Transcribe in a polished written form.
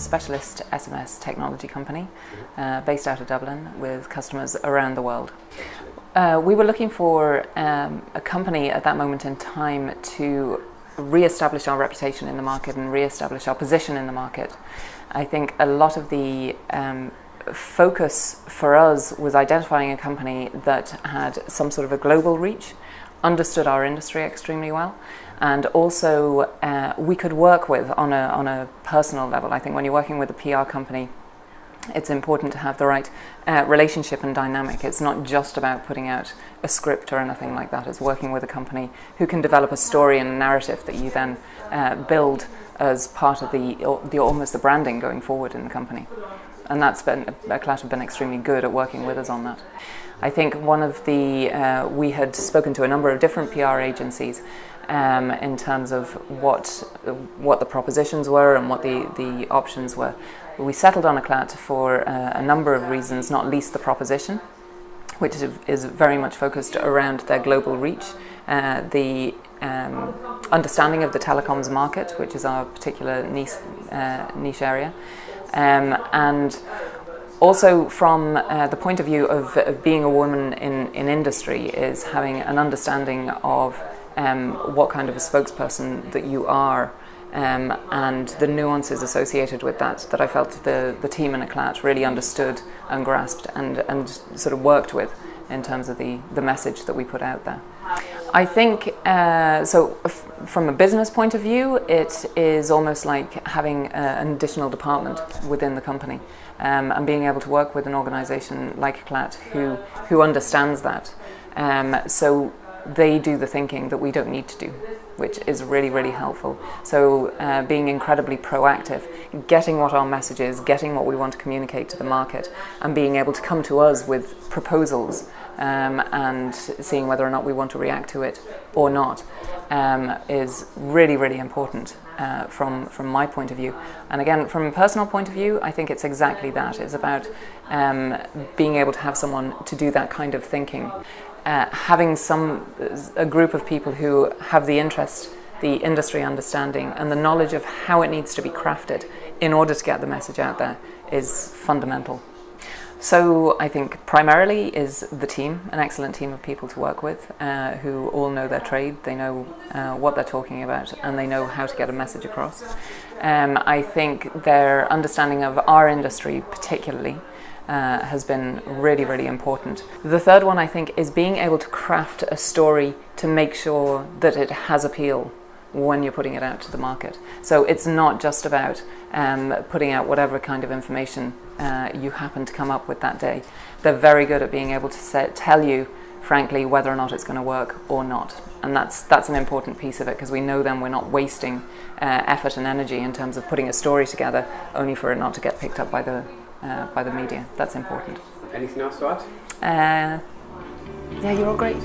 specialist SMS technology company based out of Dublin with customers around the world. We were looking for a company at that moment in time to re-establish our reputation in the market and re-establish our position in the market. I think a lot of the focus for us was identifying a company that had some sort of a global reach, understood our industry extremely well, and also we could work with on a personal level. I think when you're working with a PR company, it's important to have the right relationship and dynamic. It's not just about putting out a script or anything like that. It's working with a company who can develop a story and a narrative that you then build as part of the almost the branding going forward in the company. And Eclat have been extremely good at working with us on that. I think one of the, we had spoken to a number of different PR agencies in terms of what the propositions were and what the options were. We settled on Eclat for a number of reasons, not least the proposition, which is very much focused around their global reach, the understanding of the telecoms market, which is our particular niche area, and also from the point of view of being a woman in industry, is having an understanding of what kind of a spokesperson that you are, and the nuances associated with that I felt the team in Eclat really understood and grasped and sort of worked with in terms of the message that we put out there. I think, so from a business point of view, it is almost like having an additional department within the company, and being able to work with an organisation like Eclat who understands that. So they do the thinking that we don't need to do, which is really, really helpful. So being incredibly proactive, getting what our message is, getting what we want to communicate to the market, and being able to come to us with proposals and seeing whether or not we want to react to it or not is really, really important from my point of view. And again, from a personal point of view, I think it's exactly that. It's about being able to have someone to do that kind of thinking. Having a group of people who have the interest, the industry understanding, and the knowledge of how it needs to be crafted in order to get the message out there is fundamental. So I think primarily is the team, an excellent team of people to work with, who all know their trade, they know what they're talking about, and they know how to get a message across. I think their understanding of our industry particularly has been really, really important. The third one, I think, is being able to craft a story to make sure that it has appeal when you're putting it out to the market. So it's not just about putting out whatever kind of information you happen to come up with that day. They're very good at being able to tell you, frankly, whether or not it's going to work or not. And that's an important piece of it, because we know then we're not wasting effort and energy in terms of putting a story together only for it not to get picked up by the media. That's important. Anything else to add? Yeah, you're all great.